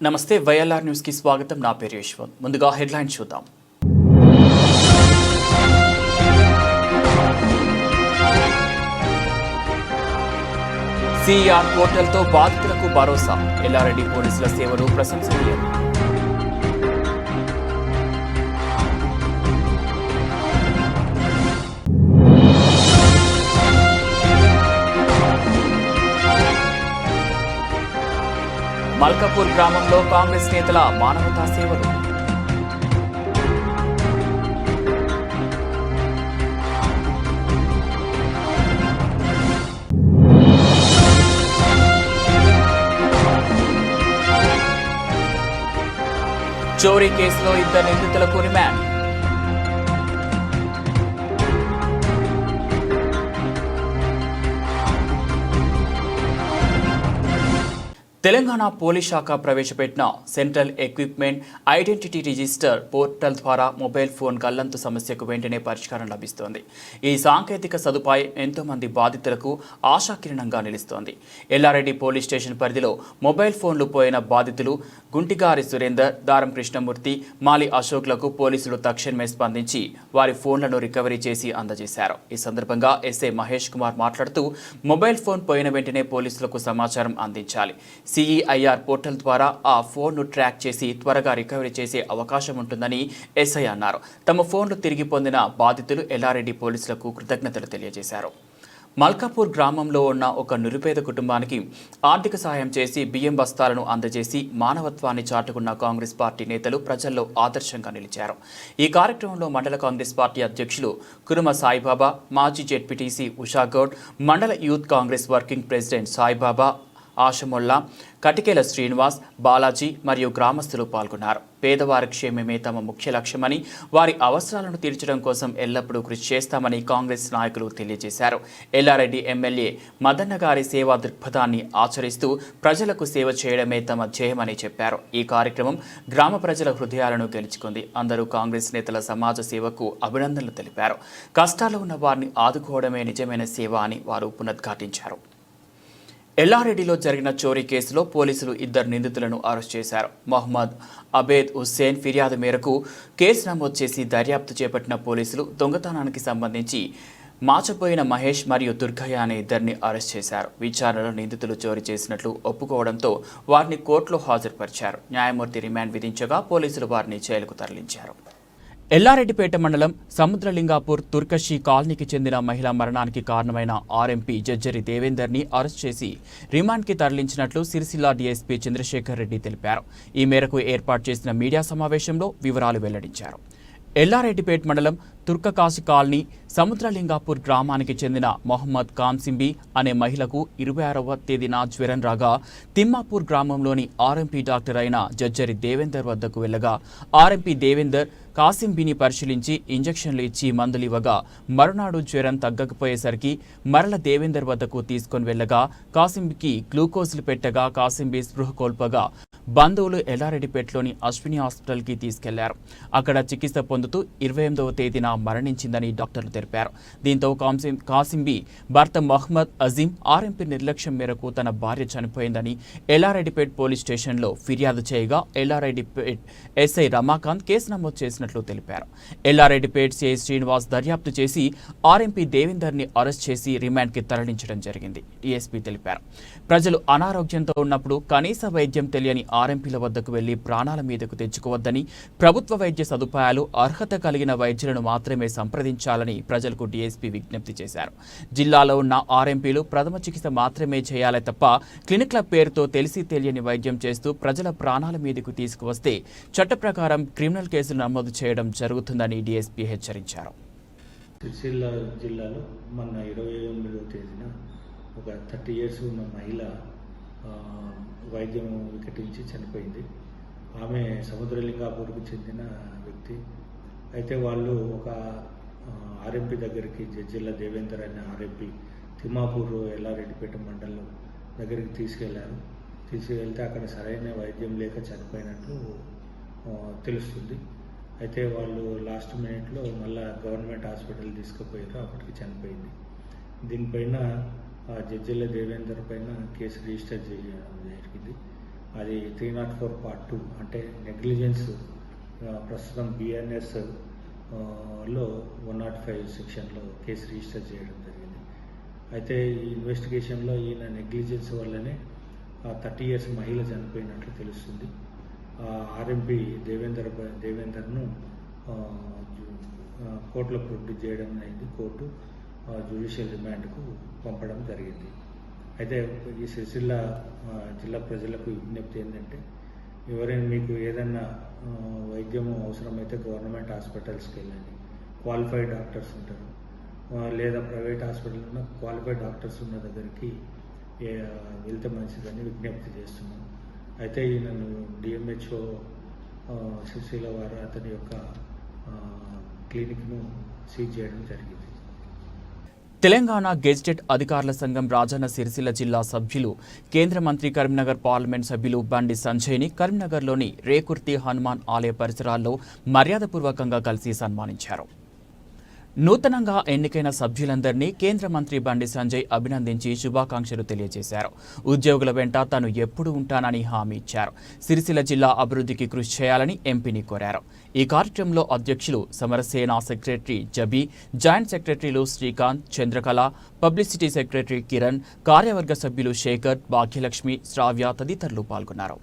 నమస్తే YLR news కి స్వాగతం. నా పేరు యశ్వంత్. ముందుగా హెడ్లైన్స్ చూద్దాం. సిఆర్ పోర్టల్తో బాధితులకు భరోసా. ఎల్లారెడ్డి పోలీసుల సేవలు ప్రశంసనీయం. మల్కాపూర్ గ్రామంలో కాంగ్రెస్ నేతల మానవతా సేవలు. చోరీ కేసులో 2 నిందితులకు రిమాండ్. తెలంగాణ పోలీస్ శాఖ ప్రవేశపెట్టిన central equipment identity register portal ద్వారా మొబైల్ ఫోన్ గల్లంతు సమస్యకు వెంటనే పరిష్కారం లభిస్తోంది. ఈ సాంకేతిక సదుపాయం ఎంతో మంది బాధితులకు ఆశాకిరణంగా నిలుస్తోంది. ఎల్లారెడ్డి పోలీస్ స్టేషన్ పరిధిలో మొబైల్ ఫోన్లు పోయిన బాధితులు గుంటిగారి సురేందర్, దారం కృష్ణమూర్తి, మాలి అశోక్లకు పోలీసులు తక్షణమే స్పందించి వారి ఫోన్లను రికవరీ చేసి అందజేశారు. ఈ సందర్భంగా ఎస్ఐ మహేష్ కుమార్ మాట్లాడుతూ మొబైల్ ఫోన్ పోయిన వెంటనే పోలీసులకు సమాచారం అందించాలి. సిఈఐఆర్ పోర్టల్ ద్వారా ఆ ఫోన్ను ట్రాక్ చేసి త్వరగా రికవరీ చేసే అవకాశం ఉంటుందని ఎస్ఐ అన్నారు. తమ ఫోన్లు తిరిగి పొందిన బాధితులు ఎల్లారెడ్డి పోలీసులకు కృతజ్ఞతలు తెలియజేశారు. మల్కాపూర్ గ్రామంలో ఉన్న ఒక నిరుపేద కుటుంబానికి ఆర్థిక సాయం చేసి బియ్యం బస్తాలను అందజేసి మానవత్వాన్ని చాటుకున్న కాంగ్రెస్ పార్టీ నేతలు ప్రజల్లో ఆదర్శంగా నిలిచారు. ఈ కార్యక్రమంలో మండల కాంగ్రెస్ పార్టీ అధ్యక్షులు కురుమ సాయిబాబా, మాజీ ZPTC Usha Goud, mandal youth Congress working president Saibaba, Ashamulla, Katikela Srinivas, Balaji మరియు గ్రామస్తులు పాల్గొన్నారు. పేదవారి క్షేమమే తమ ముఖ్య లక్ష్యమని, వారి అవసరాలను తీర్చడం కోసం ఎల్లప్పుడూ కృషి చేస్తామని కాంగ్రెస్ నాయకులు తెలియజేశారు. ఎల్లారెడ్డి ఎమ్మెల్యే మదన్న గారి సేవా దృక్పథాన్ని ఆచరిస్తూ ప్రజలకు సేవ చేయడమే తమ ధ్యేయమని చెప్పారు. ఈ కార్యక్రమం గ్రామ ప్రజల హృదయాలను గెలుచుకుంది. అందరూ కాంగ్రెస్ నేతల సమాజ సేవకు అభినందనలు తెలిపారు. కష్టాల్లో ఉన్న వారిని ఆదుకోవడమే నిజమైన సేవ అని వారు పునరుద్ఘాటించారు. ఎల్లారెడ్డిలో జరిగిన చోరీ కేసులో పోలీసులు 2 నిందితులను అరెస్ట్ చేశారు. మొహమ్మద్ అబేద్ హుస్సేన్ ఫిర్యాదు మేరకు కేసు నమోదు చేసి దర్యాప్తు చేపట్టిన పోలీసులు దొంగతనానికి సంబంధించి మాచపోయిన మహేష్ మరియు దుర్గయ్య అనే 2ని అరెస్ట్ చేశారు. విచారణలో నిందితులు చోరీ చేసినట్లు ఒప్పుకోవడంతో వారిని కోర్టులో హాజరుపరిచారు. న్యాయమూర్తి రిమాండ్ విధించగా పోలీసులు వారిని జైలుకు తరలించారు. ఎల్లారెడ్డిపేట మండలం సముద్రలింగాపూర్ తుర్కషి కాలనీకి చెందిన మహిళా మరణానికి కారణమైన ఆర్ఎంపీ జజ్జరి దేవేందర్ని అరెస్ట్ చేసి రిమాండ్కి తరలించినట్లు సిరిసిల్ల డీఎస్పీ చంద్రశేఖర్ రెడ్డి తెలిపారు. ఈ మేరకు ఏర్పాటు చేసిన మీడియా సమావేశంలో వివరాలు వెల్లడించారు. ఎల్లారెడ్డిపేట మండలం తుర్కకాశి కాలనీ సముద్రలింగాపూర్ గ్రామానికి చెందిన మొహమ్మద్ కాంసింబి అనే మహిళకు 26వ తేదీన జ్వరం రాగా తిమ్మాపూర్ గ్రామంలోని ఆర్ఎంపీ డాక్టర్ అయిన జజ్జరి దేవేందర్ వద్దకు వెళ్లగా ఆర్ఎంపీ దేవేందర్ కాసింబిని పరిశీలించి ఇంజెక్షన్లు ఇచ్చి మందులు ఇవ్వగా మరునాడు జ్వరం తగ్గకపోయేసరికి మరల దేవేందర్ వద్దకు తీసుకొని వెళ్లగా కాసింబికి గ్లూకోజ్లు పెట్టగా కాసింబి స్పృహ కోల్పగా బంధువులు ఎల్లారెడ్డిపేటలోని అశ్విని హాస్పిటల్కి తీసుకెళ్లారు. అక్కడ చికిత్స పొందుతూ 28వ తేదీన మరణించిందని డాక్టర్లు తెలిపారు. దీంతో కాసింబి భర్త మహ్మద్ అజీం ఆర్ఎంపీ నిర్లక్ష్యం మేరకు తన భార్య చనిపోయిందని ఎల్లారెడ్డిపేట పోలీస్ స్టేషన్లో ఫిర్యాదు చేయగా ఎల్లారెడ్డిపేట ఎస్ఐ రమాకాంత్ కేసు నమోదు చేసినట్లు తెలిపారు. ఎల్లారెడ్డిపేట సిఐ శ్రీనివాస్ దర్యాప్తు చేసి ఆర్ఎంపీ దేవేందర్ని అరెస్ట్ చేసి రిమాండ్కి తరలించడం జరిగింది. డీఎస్పీ తెలిపారు. ప్రజలు అనారోగ్యంతో ఉన్నప్పుడు కనీస వైద్యం తెలియని ఆర్ఎంపీల వద్దకు వెళ్లి ప్రాణాల మీదకు తెచ్చుకోవద్దని, ప్రభుత్వ వైద్య సదుపాయాలు అర్హత కలిగిన వైద్యులను మాత్రమే సంప్రదించాలని ప్రజలకు డీఎస్పీ విజ్ఞప్తి చేశారు. జిల్లాలో ఉన్న ఆర్ఎంపీలు ప్రథమ చికిత్స మాత్రమే చేయాలి తప్ప క్లినిక్ల పేరుతో తెలిసి తెలియని వైద్యం చేస్తూ ప్రజల ప్రాణాల మీదకు తీసుకువస్తే చట్ట ప్రకారం క్రిమినల్ కేసులు నమోదు చేయడం జరుగుతుందని డీఎస్పీ హెచ్చరించారు. సిరిసిల్ల జిల్లాలో మొన్న 28వ తేదీన ఒక 30 years ఉన్న మహిళ వైద్యం వికటించి చనిపోయింది. ఆమె సముద్రలింగాపూర్కు చెందిన వ్యక్తి. అయితే వాళ్ళు ఒక ఆర్ఎంపీ దగ్గరికి జడ్జిల్ల దేవేందర్ అనే ఆర్ఎంపీ తిమ్మాపూర్ ఎల్లారెడ్డిపేట మండలం దగ్గరికి తీసుకెళ్తే అక్కడ సరైన వైద్యం లేక చనిపోయినట్లు తెలుస్తుంది. అయితే వాళ్ళు లాస్ట్ మినిట్లో మళ్ళీ గవర్నమెంట్ హాస్పిటల్ తీసుకుపోయారు, అప్పటికి చనిపోయింది. దీనిపైన జడ్జిల దేవేందర్ పైన కేసు రిజిస్టర్ చేయడం జరిగింది. అది 304 Part 2 అంటే నెగ్లిజెన్స్ ప్రస్తుతం BNS లో 105 సెక్షన్లో కేసు రిజిస్టర్ చేయడం జరిగింది. అయితే ఈ ఇన్వెస్టిగేషన్లో ఈయన నెగ్లిజెన్స్ వల్లనే 30 years మహిళ చనిపోయినట్లు తెలుస్తుంది. RMP దేవేందర్ను కోర్టులో ప్రొడ్యూస్ చేయడం అయింది. కోర్టు జ్యుడిషియల్ రిమాండ్కు పంపడం జరిగింది. అయితే ఈ సిరిసిల్ల జిల్లా ప్రజలకు విజ్ఞప్తి ఏంటంటే, ఎవరైనా మీకు ఏదైనా వైద్యం అవసరమైతే గవర్నమెంట్ హాస్పిటల్స్కి వెళ్ళండి. క్వాలిఫైడ్ డాక్టర్స్ ఉంటారు, లేదా ప్రైవేట్ హాస్పిటల్లో క్వాలిఫైడ్ డాక్టర్స్ ఉన్న దగ్గరికి వెళ్తే మంచిదని విజ్ఞప్తి చేస్తున్నాం. అయితే ఈయనను DMHO సిరిసిల్ల వారు అతని యొక్క క్లినిక్ను సీజ్ చేయడం జరిగింది. తెలంగాణ గెజిటెడ్ అధికారుల సంఘం రాజన్న సిరిసిల్ల జిల్లా సభ్యులు కేంద్ర మంత్రి కరీంనగర్ పార్లమెంట్ సభ్యులు బండి సంజయ్ని కరీంనగర్లోని రేకుర్తి హనుమాన్ ఆలయ పరిసరాల్లో మర్యాదపూర్వకంగా కలిసి సన్మానించారు. నూతనంగా ఎన్నికైన సభ్యులందరినీ కేంద్ర మంత్రి బండి సంజయ్ అభినందించి శుభాకాంక్షలు తెలియజేశారు. ఉద్యోగుల వెంట తాను ఎప్పుడు ఉంటానని హామీ ఇచ్చారు. సిరిసిల్ల జిల్లా అభివృద్ధికి కృషి చేయాలని ఎంపీని కోరారు. ఈ కార్యక్రమంలో అధ్యక్షులు సమరసేన సెక్రటరీ జబీ, జాయింట్ సెక్రటరీలు శ్రీకాంత్, చంద్రకళ, పబ్లిసిటీ సెక్రటరీ కిరణ్, కార్యవర్గ సభ్యులు శేఖర్, భాగ్యలక్ష్మి, శ్రావ్య తదితరులు పాల్గొన్నారు.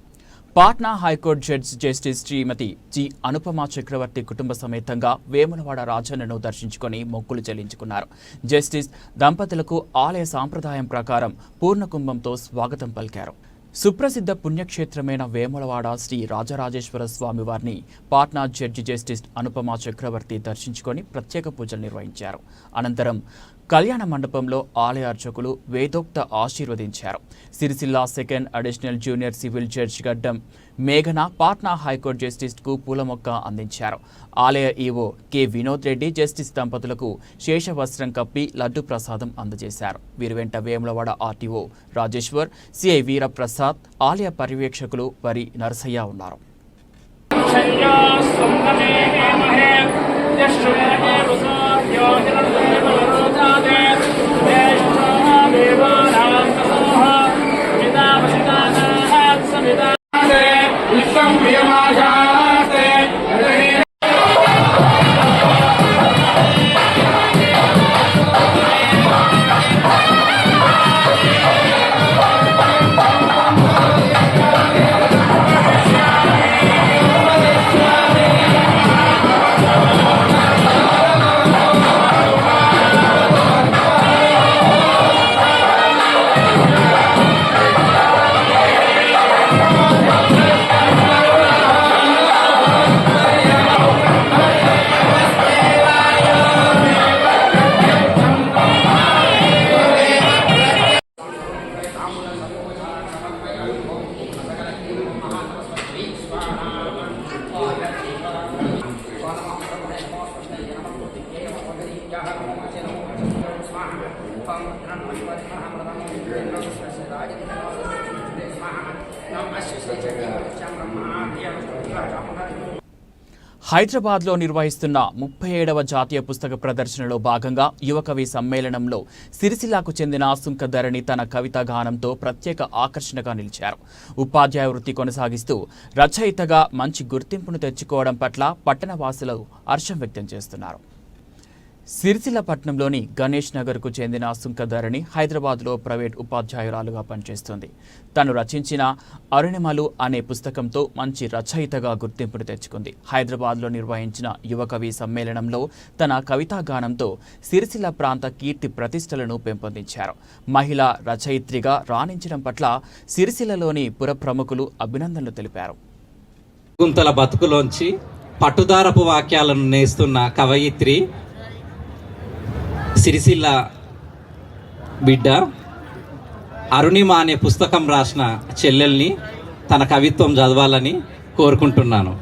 పాట్నా హైకోర్టు జడ్జి జస్టిస్ శ్రీమతి జి అనుపమ చక్రవర్తి కుటుంబ సమేతంగా వేములవాడ రాజన్నను దర్శించుకొని మొక్కులు చెల్లించుకున్నారు. జస్టిస్ దంపతులకు ఆలయ సాంప్రదాయం ప్రకారం పూర్ణకుంభంతో స్వాగతం పలికారు. సుప్రసిద్ధ పుణ్యక్షేత్రమైన వేములవాడ శ్రీ రాజరాజేశ్వర స్వామి వారిని పాట్నా జడ్జి జస్టిస్ అనుపమ చక్రవర్తి దర్శించుకొని ప్రత్యేక పూజలు నిర్వహించారు. అనంతరం కళ్యాణ మండపంలో ఆలయ అర్చకులు వేదోక్త ఆశీర్వదించారు. Sircilla second additional junior civil judge గడ్డం మేఘన పాట్నా హైకోర్టు జస్టిస్కు పూలమొక్క అందించారు. ఆలయ EO K Vinod Reddy justice దంపతులకు శేషవస్త్రం కప్పి లడ్డు ప్రసాదం అందజేశారు. వీరి వెంట వేములవాడ RTO రాజేశ్వర్, సిఐ వీరప్రసాద్, ఆలయ పర్యవేక్షకులు వరి నరసయ్య ఉన్నారు. హైదరాబాద్లో నిర్వహిస్తున్న 37వ జాతీయ పుస్తక ప్రదర్శనలో భాగంగా యువకవి సమ్మేళనంలో సిరిసిల్లాకు చెందిన సుంకధరణి తన కవితా గానంతో ప్రత్యేక ఆకర్షణగా నిలిచారు. ఉపాధ్యాయ వృత్తి కొనసాగిస్తూ రచయితగా మంచి గుర్తింపును తెచ్చుకోవడం పట్ల పట్టణవాసులు హర్షం వ్యక్తం చేస్తున్నారు. సిరిసిల్ల పట్టణంలోని గణేష్ నగర్కు చెందిన సుంకధరణి హైదరాబాద్లో ప్రైవేట్ ఉపాధ్యాయురాలుగా పనిచేస్తుంది. తను రచించిన అరుణిమలు అనే పుస్తకంతో మంచి రచయితగా గుర్తింపును తెచ్చుకుంది. హైదరాబాద్లో నిర్వహించిన యువకవి సమ్మేళనంలో తన కవితా గానంతో సిరిసిల్ల ప్రాంత కీర్తి ప్రతిష్టలను పెంపొందించారు. మహిళా రచయిత్రిగా రాణించడం పట్ల సిరిసిల్లలోని పుర ప్రముఖులు అభినందనలు తెలిపారు. గుంతల బతుకులోంచి పట్టుదారపు వాక్యాలను నేస్తున్న కవయిత్రి సిరిసిల్ల బిడ్డ అరుణిమ అనే పుస్తకం రాసిన చెల్లెల్ని తన కవిత్వం చదవాలని కోరుకుంటున్నాను.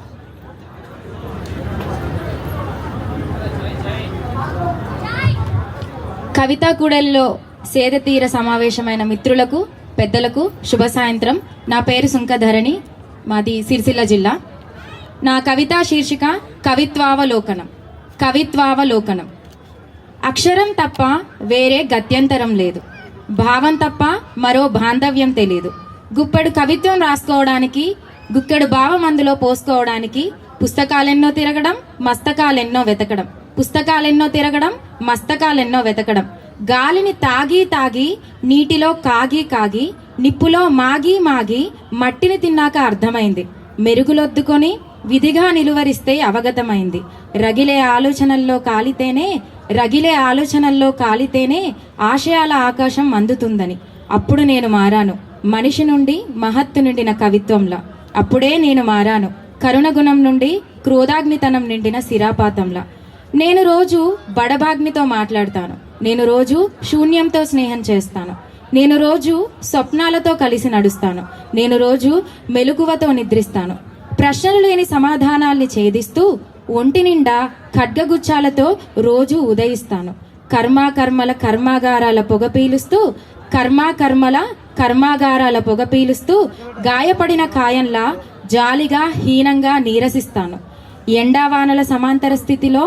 కవితా కూడలిలో సేదతీర సమావేశమైన మిత్రులకు, పెద్దలకు శుభ సాయంత్రం. నా పేరు సుంకధరణి, మాది సిరిసిల్ల జిల్లా. నా కవితా శీర్షిక కవిత్వావలోకనం. కవిత్వావలోకనం. అక్షరం తప్ప వేరే గత్యంతరం లేదు, భావం తప్ప మరో బాంధవ్యం తెలియదు, గుప్పెడు కవిత్వం రాసుకోవడానికి, గుక్కెడు భావం అందులో పోసుకోవడానికి పుస్తకాలెన్నో తిరగడం, మస్తకాలెన్నో వెతకడం. పుస్తకాలెన్నో తిరగడం, మస్తకాలెన్నో వెతకడం. గాలిని తాగి తాగి, నీటిలో కాగి కాగి, నిప్పులో మాగి మాగి, మట్టిని తిన్నాక అర్థమైంది. మెరుగులొద్దుకొని విధిగా నిలువరిస్తే అవగతమైంది. రగిలే ఆలోచనల్లో కాలితేనే ఆశయాల ఆకాశం అందుతుందని. అప్పుడు నేను మారాను, మనిషి నుండి మహత్తు నిండిన కవిత్వంలా. అప్పుడే నేను మారాను, కరుణగుణం నుండి క్రోధాగ్నితనం నిండిన సిరాపాతంలా. నేను రోజు బడబాగ్నితో మాట్లాడతాను. నేను రోజు శూన్యంతో స్నేహం చేస్తాను. నేను రోజు స్వప్నాలతో కలిసి నడుస్తాను. నేను రోజు మెలకువతో నిద్రిస్తాను. ప్రశ్నలు లేని సమాధానాల్ని ఛేదిస్తూ ఒంటి నిండా ఖడ్గగుచ్చాలతో రోజు ఉదయిస్తాను. కర్మాకర్మల కర్మాగారాల పొగ పీలుస్తూ గాయపడిన కాయంలా జాలిగా హీనంగా నీరసిస్తాను. ఎండావానల సమాంతర స్థితిలో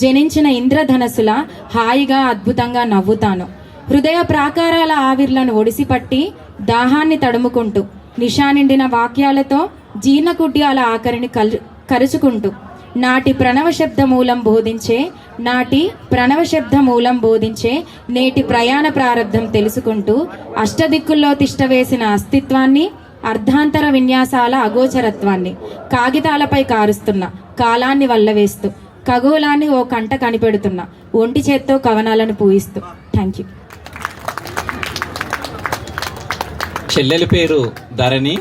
జనించిన ఇంద్రధనస్సుల హాయిగా అద్భుతంగా నవ్వుతాను. హృదయ ప్రాకారాల ఆవిర్లను ఒడిసిపట్టి దాహాన్ని తడుముకుంటూ, నిషా నిండిన వాక్యాలతో జీర్ణకుడ్యాల ఆఖరిని కరుచుకుంటూ, నాటి ప్రణవ శబ్ద మూలం బోధించే నేటి ప్రయాణ ప్రారంధం తెలుసుకుంటూ, అష్టదిక్కుల్లో తిష్టవేసిన అస్తిత్వాన్ని, అర్ధాంతర విన్యాసాల అగోచరత్వాన్ని కాగితాలపై కారుస్తున్న కాలాన్ని వల్లవేస్తూ, ఖగోళాన్ని ఓ కంట కనిపెడుతున్న ఒంటి చేత్తో కవనాలను పూయిస్తూ. Thank you. చెల్లెలి పేరు ధరణి.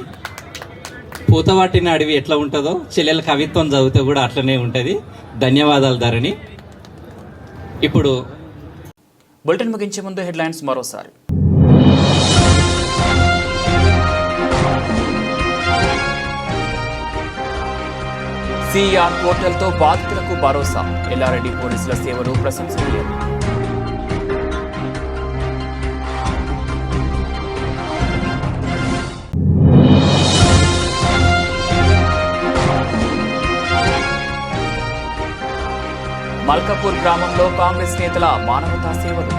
పూతవాటిన అడవి ఎట్లా ఉంటుందో చెల్లెల కవిత్వం చదివితే కూడా అట్లనే ఉంటుంది. ధన్యవాదాలు ధరణి. ఇప్పుడు బులెటిన్ ముగించే ముందు హెడ్లైన్స్ మరోసారి. సిఆర్ పోర్టల్తో బాధితులకు భరోసా. ఎల్లారెడ్డి పోలీసుల సేవలు ప్రశంసనీయం. మల్కాపూర్ గ్రామంలో కాంగ్రెస్ నేతల మానవతా సేవలు.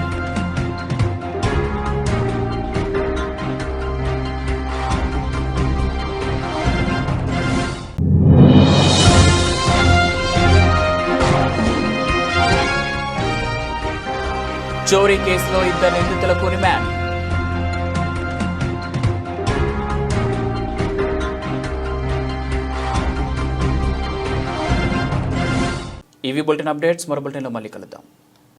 చోరీ కేసులో 2 నిందితులకు రిమాండ్. ఇవి బులెటిన్ అప్డేట్స్. మరో బులెటిన్లో మళ్ళీ కలుద్దాం.